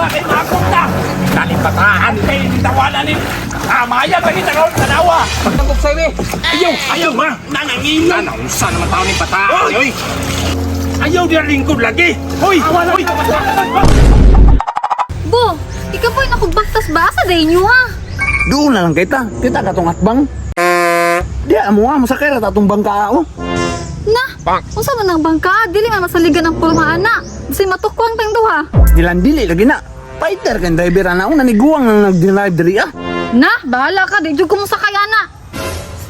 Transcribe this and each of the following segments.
Bakit makunta? Nalipataan, tawanan ni. Maya ba kita ron sa dawa? Pagtambok sa'yo eh. Ayaw ma, nanangin. Nanausan naman tao ni pataan. Oy! Ayaw dia lingkod lagi. Hoy! Hoy! Bo, ikaw po yung nakugbaktas ba sa day nyo ha? Doon na lang kita. Kita katong atbang. Di amo nga, masakay na tatong bangka ako. Na, unsa man ang bangka? Dili man masaligan ang pulmaan na. Kasi matukwang tang duha. Dilandili lagi na. Fighter kan driver na ako, naniguang nang nag-drive diri ah. Na, bahala ka. Di jud ko mo sakay ana.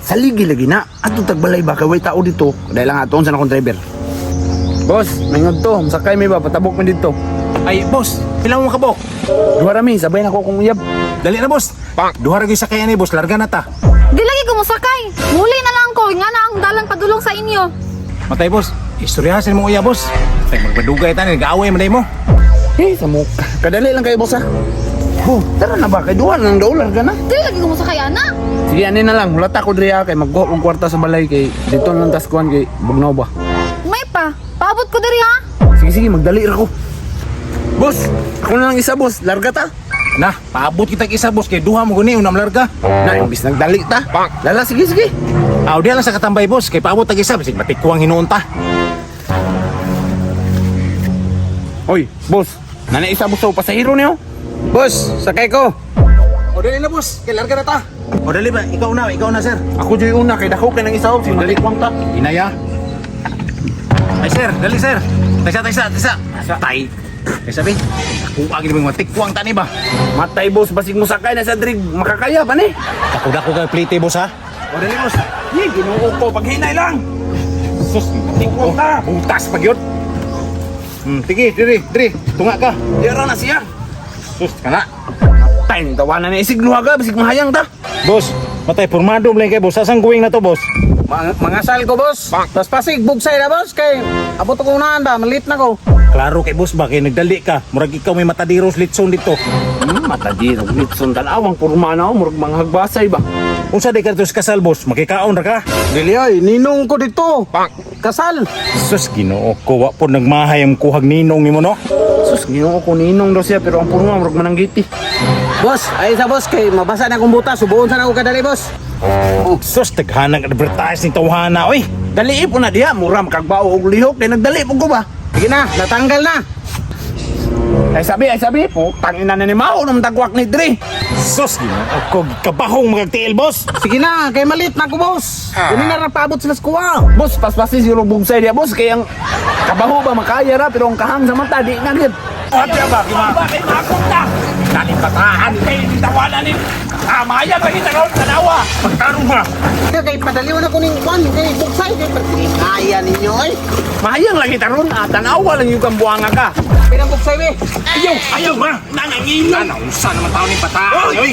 Saligi lagi na. Ato tagbalay ba kay tao dito. Dahil lang aton sa akong driver. Boss, mangod to. Masakay may ba? Patabok mo dito. Ay, boss, pila mo kabok? Duha rami, sabay na ko kung uyab. Dali na, boss. Duha ra gyud sakayan ni boss, larga na ta. Di lagi ko mo sakay. Muli na lang ko. Nga na ang dalan padulong sa inyo. Matay, boss. Istoryahan mo uya, boss. Tay magbadugay ta ni gaaway man mo. Sa mukha. Kadali lang kayo, boss ha. Oh, tara na ba? Kay duha nang daular ka na. Dili lagi ko mo sakay ana. Sige, anin na lang. Hulata ko diri kay magbuhok ng kwarta sa balay kay dito lang taskuan kay Bugnaw ba. May pa. Paabot ko diri ha. Sige, magdali ra ko. Boss, ako na lang isa, boss. Larga ta. Na, paabot kita isa, boss, kay duha mo guni unang larga. Na, imbis nagdali ta. Lala, sige. Aw, di lang sa katambay, boss, kay paabot tag isa bisig matikuang hinuon ta. Oy, boss. Nana isa boss sa pasahero niyo. Boss, sakay ko. O dali na, boss, kay larga na ta. O dali ba, ikaw na, sir. Ako joy una kay dako kay nang isa si dali kwang ta. Inaya. Ay, sir, dali, sir. Taysa. Tay. Kay sabi, ako agi mo matikuang ta ni ba? Matay boss, basig mo sakay na sa drig makakaya ba ni? Dako kay plite, boss, ha. O dali, boss. Ye, Ginoo ko paghinay lang. Sus, matikuang ta. Butas pag yun. Sige, diri, tunga ka. Dira na siya. Sus, kana. Tay ni tawanan ni isig luhaga basig mahayang ta. Boss, matay pormado lang kay boss. Sasang guwing na to, boss? Mangasal ko boss. Tas pasig bugsay na boss kay abot ko unahan ba, malit na ko. Klaro kay boss ba, kay nagdali ka. Murag ikaw may matadiros litson dito. Matadiro litson talawang purma na murag mga hagbasay ba. Unsa di ka to sa kasal, boss? Makikaon ra ka? Dili ay ninong ko dito. Kasal. Sus, Ginoo ko, wa po nagmahay ang kuhag ninong nimo, no? Sus, Ginoo ko ninong daw siya pero ang purma murag mananggiti. Boss, ay sa boss kay mabasa na akong butas, subuon sa na ako kadali boss. Sus, taghanang advertise ni tawhana, oy. Dali po na diha, muram kagbao og lihok kay nagdali po ko ba. Sige na, natanggal na. Ay sabi, putang ina na ni Mao nung tagwak ni Dre. Sus, Ginoo ko, kabahong magagtiil, boss. Sige na, kay malit na ko boss. Kunin na rapabot sila sa kuwa. Boss, paspasi si bugsay dia boss kay ang kabaho ba makaya ra pero ang kahang sa mata di nga gid. Ate ba, bakit makunta? Nalipataan, tawanan ni. Maya ba kita ron sa dawa? Pagtarong ba? Kay padaliw na ko ning kwan kay bugsay kay kaya ninyo ay. Mahayang lang kita ron, tanawa lang yung kambuanga ka. Pinang bugsay be. Ayaw ma, nanangin. Nanausan naman tao ni pataan, oy.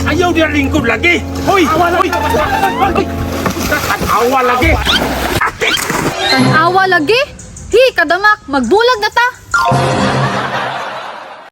Ayaw dia lingkod lagi. Hoy! Hoy! Awa lagi. Tanawa lagi. Hi, kadamak. Magbulag na ta.